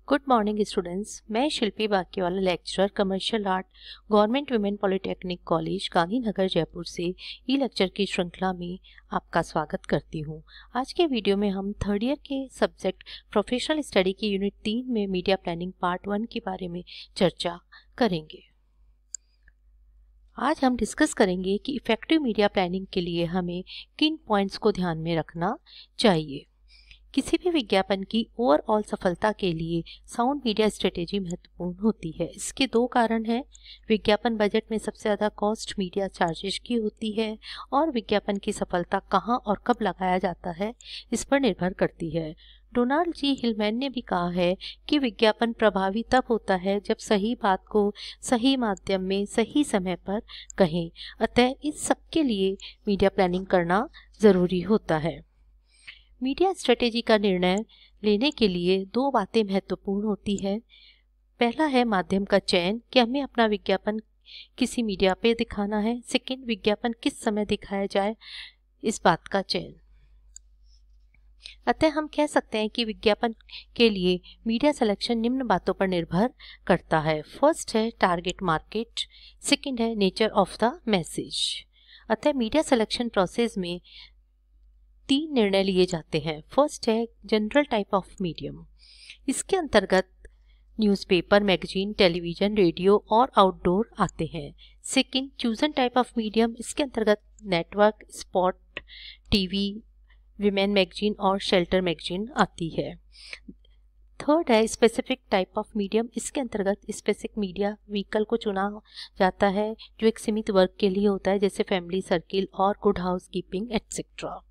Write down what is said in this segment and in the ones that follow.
Good morning students. मैं Shilpi Bakiwala lecturer commercial art government women polytechnic college Gandhinagar Jaipur से e lecture की श्रृंखला में आपका स्वागत करती हूं। आज के वीडियो में हम थर्ड ईयर के सब्जेक्ट प्रोफेशनल स्टडी की यूनिट 3 में मीडिया प्लानिंग पार्ट 1 के बारे में चर्चा करेंगे। आज हम डिस्कस करेंगे कि इफेक्टिव मीडिया प्लानिंग के लिए हमें किन पॉइंट्स को ध्यान में रखना चाहिए। किसी भी विज्ञापन की ओवरऑल सफलता के लिए साउंड मीडिया स्ट्रेटेजी महत्वपूर्ण होती है। इसके दो कारण हैं। विज्ञापन बजट में सबसे ज़्यादा कॉस्ट मीडिया चार्जेस की होती है और विज्ञापन की सफलता कहाँ और कब लगाया जाता है इस पर निर्भर करती है। डोनाल्ड जी हिलमैन ने भी कहा है कि विज्ञापन प्रभावी तब होता है जब सही बात को सही माध्यम में सही समय पर कहें। अतः इस सब के लिए मीडिया प्लानिंग करना ज़रूरी होता है। मीडिया स्ट्रेटेजी का निर्णय लेने के लिए दो बातें महत्वपूर्ण होती है। पहला है माध्यम का चयन कि हमें अपना विज्ञापन किसी मीडिया पे दिखाना है। सेकंड, विज्ञापन किस समय दिखाया जाए, इस बात का चयन। अतः हम कह सकते हैं कि विज्ञापन के लिए मीडिया सिलेक्शन निम्न बातों पर निर्भर करता है। फर्स्ट है टारगेट मार्केट, सेकंड है नेचर ऑफ द मैसेज। अतः मीडिया सिलेक्शन प्रोसेस में 3 निर्णय लिए जाते हैं। फर्स्ट है जनरल टाइप ऑफ मीडियम। इसके अंतर्गत न्यूज़पेपर, मैगजीन, टेलीविजन, रेडियो और आउटडोर आते हैं। Second, chosen type of medium. इसके अंतर्गत network, spot TV, women magazine और शेल्टर मैगजीन आती है। थर्ड है स्पेसिफिक टाइप ऑफ मीडियम। इसके अंतर्गत स्पेसिफिक मीडिया व्हीकल को चुना जाता है जो एक सीमित वर्ग के लिए होता है, जैसे फैमिली सर्किल और good house keeping etcetera.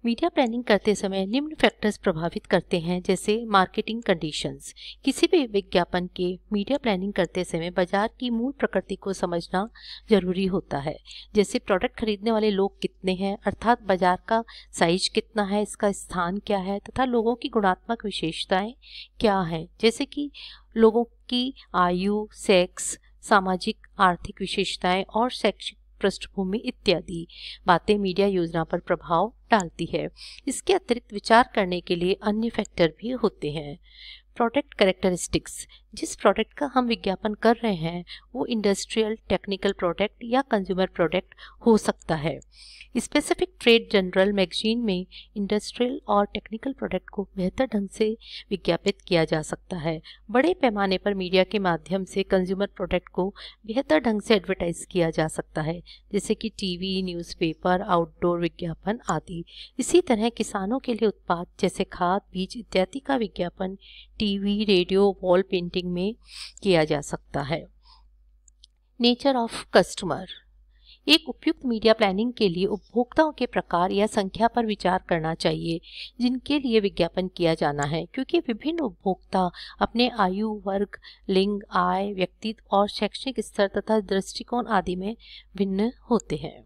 Media planning करते समय निम्न फैक्टर्स प्रभावित करते हैं, जैसे मार्केटिंग कंडीशंस। किसी भी विज्ञापन के मीडिया प्लानिंग करते समय बाजार की मूल प्रकृति को समझना जरूरी होता है, जैसे प्रोडक्ट खरीदने वाले लोग कितने हैं, अर्थात बाजार का साइज कितना है, इसका स्थान क्या है तथा लोगों की गुणात्मक विशेषताएं क्या हैं, जैसे कि लोगों की आयु, सेक्स, सामाजिक आर्थिक विशेषताएं और शैक्षिक पृष्ठभूमि इत्यादि बातें मीडिया योजना पर प्रभाव डालती है। इसके अतिरिक्त विचार करने के लिए अन्य फैक्टर भी होते हैं। Product characteristics. जिस प्रोडक्ट का हम विज्ञापन कर रहे हैं वो इंडस्ट्रियल, टेक्निकल प्रोडक्ट या कंज्यूमर प्रोडक्ट हो सकता है। स्पेसिफिक ट्रेड जर्नल मैगजीन में इंडस्ट्रियल और टेक्निकल प्रोडक्ट को बेहतर ढंग से विज्ञापित किया जा सकता है। बड़े पैमाने पर मीडिया के माध्यम से कंज्यूमर प्रोडक्ट को बेहतर ढंग से एडवर्टाइज किया जा सकता है, जैसे कि टीवी, न्यूज़पेपर, आउटडोर विज्ञापन आदि। इसी तरह किसानों के लिए उत्पाद जैसे खाद, बीज इत्यादि का विज्ञापन टीवी, रेडियो, वॉल पेंटिंग में किया जा सकता है। Nature of customer. एक उपयुक्त मीडिया प्लानिंग के लिए उपभोक्ताओं के प्रकार या संख्या पर विचार करना चाहिए जिनके लिए विज्ञापन किया जाना है, क्योंकि विभिन्न उपभोक्ता अपने आयु, वर्ग, लिंग, आय, व्यक्तित्व और शैक्षणिक स्तर तथा दृष्टिकोण आदि में भिन्न होते हैं।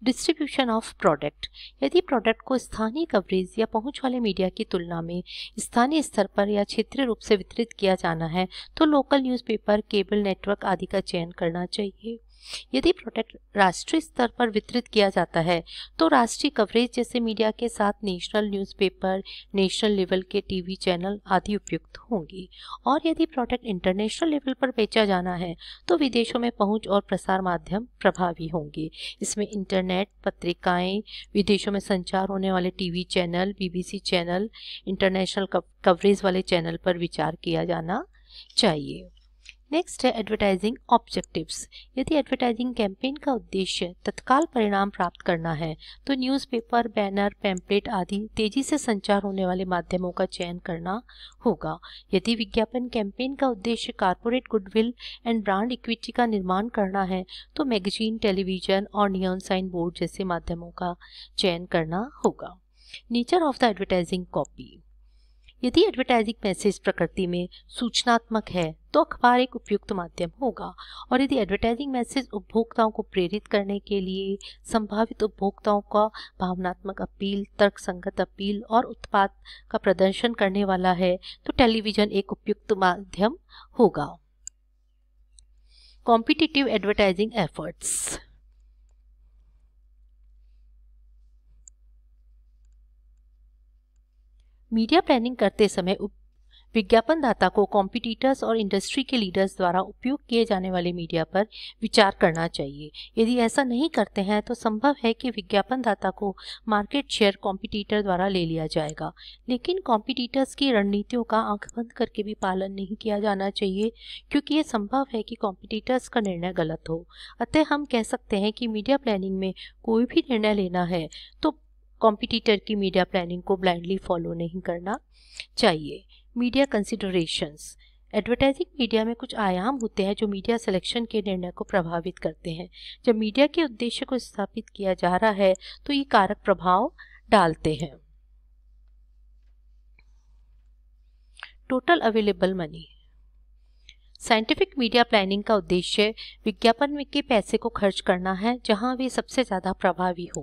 Distribution of product. यदि प्रोडक्ट को स्थानीय कवरेज या पहुंच वाले मीडिया की तुलना में स्थानीय स्तर पर या क्षेत्रीय रूप से वितरित किया जाना है तो लोकल न्यूज़पेपर, केबल नेटवर्क आदि का चयन करना चाहिए। यदि प्रोडक्ट राष्ट्रीय स्तर पर वितरित किया जाता है तो राष्ट्रीय कवरेज जैसे मीडिया के साथ नेशनल न्यूज़पेपर, नेशनल लेवल के टीवी चैनल आदि उपयुक्त होंगे। और यदि प्रोडक्ट इंटरनेशनल लेवल पर बेचा जाना है तो विदेशों में पहुंच और प्रसार माध्यम प्रभावी होंगे। इसमें इंटरनेट, पत्रिकाएं, विदेशों में संचार होने वाले TV channel, BBC channel, international coverage वाले चैनल पर विचार किया जाना चाहिए। नेक्स्ट है एडवर्टाइजिंग ऑब्जेक्टिव्स। यदि एडवर्टाइजिंग कैंपेन का उद्देश्य तत्काल परिणाम प्राप्त करना है तो न्यूज़पेपर, बैनर, पैम्पलेट आदि तेजी से संचार होने वाले माध्यमों का चयन करना होगा। यदि विज्ञापन कैंपेन का उद्देश्य corporate goodwill and brand equity का निर्माण करना है तो मैगजीन, टेलीविजन और नियॉन साइन बोर्ड जैसे माध्यमों का चयन करना होगा। Nature of the advertising copy. यदि एडवर्टाइजिंग मैसेज प्रकृति में सूचनात्मक है तो अखबार एक उपयुक्त माध्यम होगा, और यदि एडवर्टाइजिंग मैसेज उपभोक्ताओं को प्रेरित करने के लिए संभावित उपभोक्ताओं का भावनात्मक अपील, तर्कसंगत अपील और उत्पाद का प्रदर्शन करने वाला है तो टेलीविजन एक उपयुक्त माध्यम होगा। Competitive advertising efforts. Media planning करते समय विज्ञापनदाता को कॉम्पिटिटर्स और इंडस्ट्री के लीडर्स द्वारा उपयोग किए जाने वाले मीडिया पर विचार करना चाहिए। यदि ऐसा नहीं करते हैं तो संभव है कि विज्ञापनदाता को मार्केट शेयर कॉम्पिटिटर द्वारा ले लिया जाएगा, लेकिन कॉम्पिटिटर्स की रणनीतियों का आंख बंद करके भी पालन नहीं किया जाना चाहिए, क्योंकि ये संभव है कि कॉम्पिटिटर्स का निर्णय गलत हो। अतः हम कह सकते हैं कि मीडिया प्लानिंग में कोई भी निर्णय लेना है तो कॉम्पिटिटर की मीडिया प्लानिंग को ब्लाइंडली फॉलो नहीं करना चाहिए। Media considerations. एडवर्टाइजिंग मीडिया में कुछ आयाम होते हैं जो मीडिया सिलेक्शन के निर्णय को प्रभावित करते हैं। जब मीडिया के उद्देश्य को स्थापित किया जा रहा है तो ये कारक प्रभाव डालते हैं। Total available money. Scientific media planning का उद्देश्य विज्ञापन में के पैसे को खर्च करना है जहां वे सबसे ज़्यादा प्रभावी हो।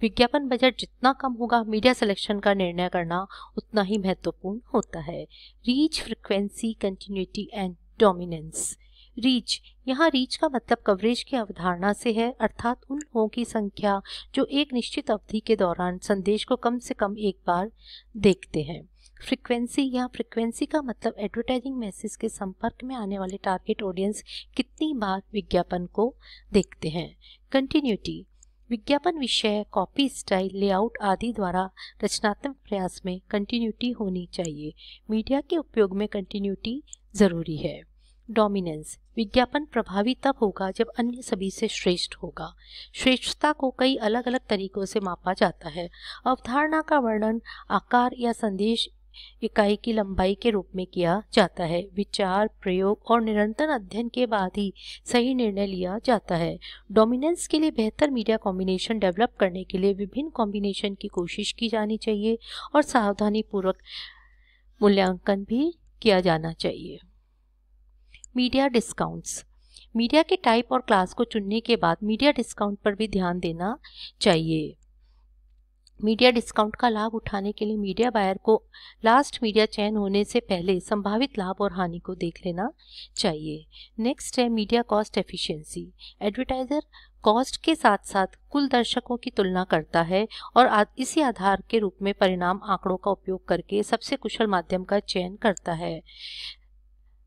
विज्ञापन बजट जितना कम होगा, मीडिया सिलेक्शन का निर्णय करना उतना ही महत्वपूर्ण होता है। Reach, frequency, continuity and dominance. Reach, यहाँ रीच का मतलब कवरेज की अवधारणा से है, अर्थात उन लोगों की संख्या जो एक निश्चित अवधि के दौरान संदेश को कम से कम एक बार देखते हैं। फ्रीक्वेंसी, यहाँ फ्रीक्वेंसी का मतलब एडवर्टाइजिंग मैसेज के संपर्क में आने वाले टारगेट ऑडियंस कितनी बार विज्ञापन को देखते हैं। कंटिन्यूटी, विज्ञापन विषय, कॉपी स्टाइल, लेआउट आदि द्वारा रचनात्मक प्रयास में कंटिन्यूटी होनी चाहिए। मीडिया के उपयोग में कंटिन्यूटी जरूरी है। डोमिनेंस, विज्ञापन प्रभावी तब होगा जब अन्य सभी से श्रेष्ठ होगा। श्रेष्ठता को कई अलग अलग तरीकों से मापा जाता है। अवधारणा का वर्णन आकार या संदेश इकाई की लंबाई के रूप में किया जाता है। विचार, प्रयोग और निरंतर अध्ययन के बाद ही सही निर्णय लिया जाता है। डोमिनेंस के लिए बेहतर मीडिया कॉम्बिनेशन डेवलप करने के लिए विभिन्न कॉम्बिनेशन की कोशिश की जानी चाहिए और सावधानीपूर्वक मूल्यांकन भी किया जाना चाहिए। मीडिया डिस्काउंट्स, मीडिया के टाइप और क्लास को चुनने के बाद मीडिया डिस्काउंट पर भी ध्यान देना चाहिए। मीडिया डिस्काउंट का लाभ उठाने के लिए मीडिया बायर को लास्ट मीडिया चयन होने से पहले संभावित लाभ और हानि को देख लेना चाहिए। नेक्स्ट है media cost efficiency. Advertiser cost के साथ साथ कुल दर्शकों की तुलना करता है और इसी आधार के रूप में परिणाम आंकड़ों का उपयोग करके सबसे कुशल माध्यम का चयन करता है।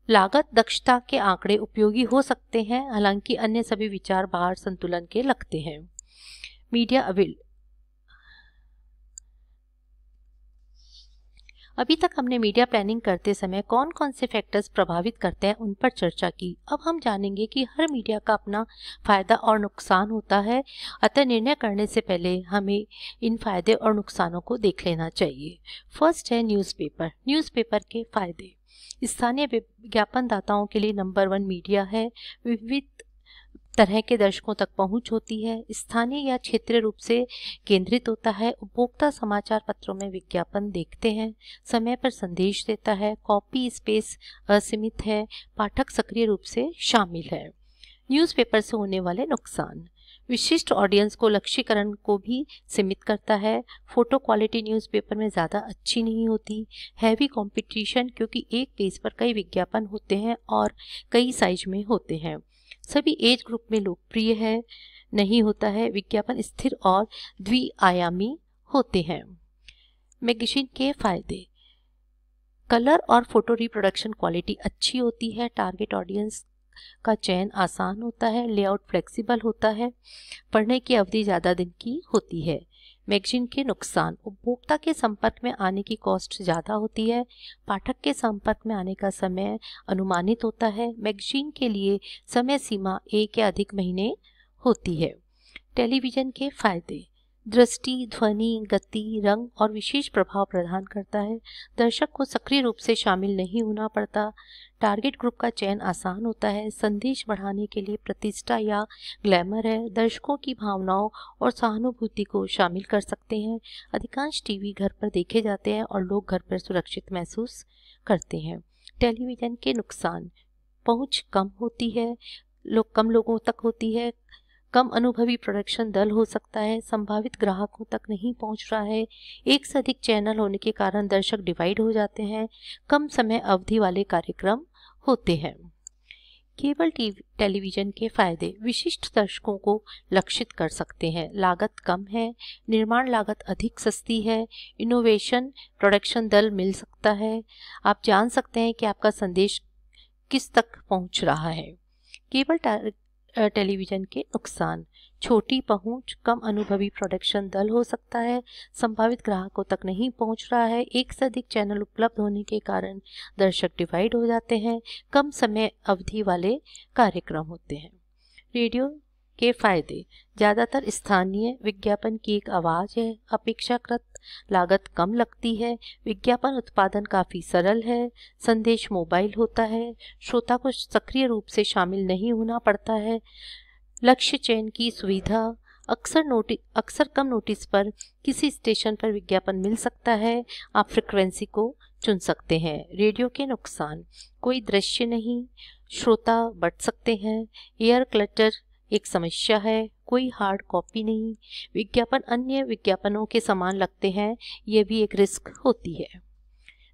लागत दक्षता के आंकड़े उपयोगी हो सकते हैं, हालांकि अन्य सभी विचार बाहर संतुलन के लगते हैं। मीडिया अवेल, अभी तक हमने मीडिया प्लानिंग करते समय कौन कौन से फैक्टर्स प्रभावित करते हैं उन पर चर्चा की। अब हम जानेंगे कि हर मीडिया का अपना फायदा और नुकसान होता है, अतः निर्णय करने से पहले हमें इन फायदे और नुकसानों को देख लेना चाहिए। फर्स्ट है न्यूज़पेपर। न्यूज़पेपर के फायदे। स्थानीय विज्ञापनदाताओं के लिए नंबर 1 मीडिया है। विविध तरह के दर्शकों तक पहुंच होती है। स्थानीय या क्षेत्रीय रूप से केंद्रित होता है। उपभोक्ता समाचार पत्रों में विज्ञापन देखते हैं। समय पर संदेश देता है। कॉपी स्पेस असीमित है। पाठक सक्रिय रूप से शामिल है। न्यूज़पेपर से होने वाले नुकसान। विशिष्ट ऑडियंस को लक्ष्यीकरण को भी सीमित करता है। फोटो क्वालिटी न्यूज़पेपर में ज़्यादा अच्छी नहीं होती। हैवी कंपटीशन, क्योंकि एक पेज पर कई विज्ञापन होते हैं और कई साइज में होते हैं। सभी एज ग्रुप में लोकप्रिय है नहीं होता है। विज्ञापन स्थिर और द्विआयामी होते हैं। मैगजीन के फायदे। कलर और फोटो रिप्रोडक्शन क्वालिटी अच्छी होती है। टारगेट ऑडियंस का चयन आसान होता है। लेआउट फ्लेक्सिबल होता है। पढ़ने की अवधि ज़्यादा दिन की होती है। मैगजीन के नुकसान। उपभोक्ता के संपर्क में आने की कॉस्ट ज़्यादा होती है। पाठक के संपर्क में आने का समय अनुमानित होता है। मैगजीन के लिए समय सीमा 1 या अधिक महीने होती है। टेलीविज़न के फायदे। दृष्टि, ध्वनि, गति, रंग और विशेष प्रभाव प्रदान करता है। दर्शक को सक्रिय रूप से शामिल नहीं होना पड़ता। टारगेट ग्रुप का चयन आसान होता है। संदेश बढ़ाने के लिए प्रतिष्ठा या ग्लैमर है। दर्शकों की भावनाओं और सहानुभूति को शामिल कर सकते हैं। अधिकांश टीवी घर पर देखे जाते हैं और लोग घर पर सुरक्षित महसूस करते हैं। टेलीविज़न के नुकसान। पहुंच कम होती है। कम लोगों तक होती है। कम अनुभवी प्रोडक्शन दल हो सकता है। संभावित ग्राहकों तक नहीं पहुंच रहा है। एक से अधिक चैनल होने के कारण दर्शक डिवाइड हो जाते हैं। कम समय अवधि वाले कार्यक्रम होते हैं। केबल टेलीविजन के फायदे विशिष्ट दर्शकों को लक्षित कर सकते हैं। लागत कम है, निर्माण लागत अधिक सस्ती है, इनोवेशन प्रोडक्शन दल मिल सकता है। आप जान सकते हैं कि आपका संदेश किस तक पहुंच रहा है। केबल टेलीविजन के नुकसान, छोटी पहुंच, कम अनुभवी प्रोडक्शन दल हो सकता है, संभावित ग्राहकों तक नहीं पहुंच रहा है, एक से अधिक चैनल उपलब्ध होने के कारण दर्शक डिवाइड हो जाते हैं, कम समय अवधि वाले कार्यक्रम होते हैं। रेडियो के फायदे, ज़्यादातर स्थानीय, विज्ञापन की एक आवाज़ है, अपेक्षाकृत लागत कम लगती है, विज्ञापन उत्पादन काफ़ी सरल है, संदेश मोबाइल होता है, श्रोता को सक्रिय रूप से शामिल नहीं होना पड़ता है, लक्ष्य चयन की सुविधा, अक्सर कम नोटिस पर किसी स्टेशन पर विज्ञापन मिल सकता है, आप फ्रिक्वेंसी को चुन सकते हैं। रेडियो के नुकसान, कोई दृश्य नहीं, श्रोता बढ़ सकते हैं, एयर क्लटर एक समस्या है, कोई हार्ड कॉपी नहीं, विज्ञापन अन्य विज्ञापनों के समान लगते हैं, ये भी एक रिस्क होती है।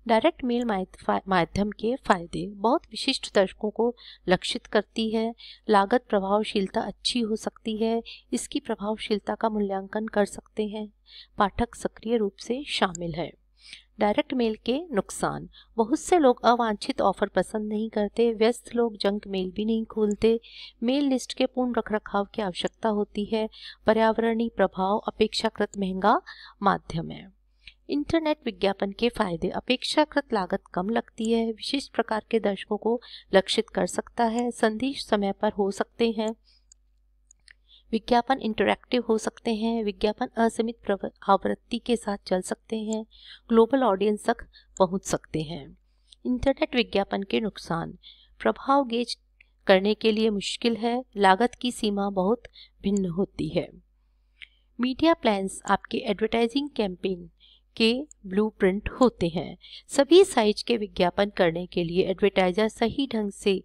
डायरेक्ट मेल माध्यम के फायदे, बहुत विशिष्ट दर्शकों को लक्षित करती है, लागत प्रभावशीलता अच्छी हो सकती है, इसकी प्रभावशीलता का मूल्यांकन कर सकते हैं, पाठक सक्रिय रूप से शामिल है। डायरेक्ट मेल के नुकसान, बहुत से लोग अवांछित ऑफर पसंद नहीं करते, व्यस्त लोग जंक मेल भी नहीं खोलते, मेल लिस्ट के पूर्ण रखरखाव की आवश्यकता होती है, पर्यावरणीय प्रभाव, अपेक्षाकृत महंगा माध्यम है। इंटरनेट विज्ञापन के फायदे, अपेक्षाकृत लागत कम लगती है, विशिष्ट प्रकार के दर्शकों को लक्षित कर सकता है, संदेश समय पर हो सकते हैं, विज्ञापन इंटरैक्टिव हो सकते हैं, विज्ञापन असीमित आवृत्ति के साथ चल सकते हैं, ग्लोबल ऑडियंस तक पहुंच सकते हैं। इंटरनेट विज्ञापन के नुकसान, प्रभाव गेज करने के लिए मुश्किल है, लागत की सीमा बहुत भिन्न होती है। मीडिया प्लान्स आपके एडवर्टाइजिंग कैंपेन के ब्लूप्रिंट होते हैं। सभी साइज के विज्ञापन करने के लिए एडवर्टाइजर सही ढंग से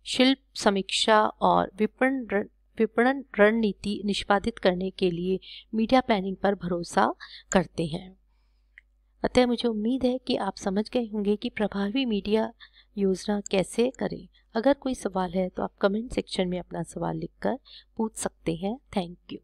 शिल्प समीक्षा और विपणन रणनीति निष्पादित करने के लिए मीडिया प्लानिंग पर भरोसा करते हैं। अतः मुझे उम्मीद है कि आप समझ गए होंगे कि प्रभावी मीडिया योजना कैसे करें। अगर कोई सवाल है तो आप कमेंट सेक्शन में अपना सवाल लिखकर पूछ सकते हैं। Thank you.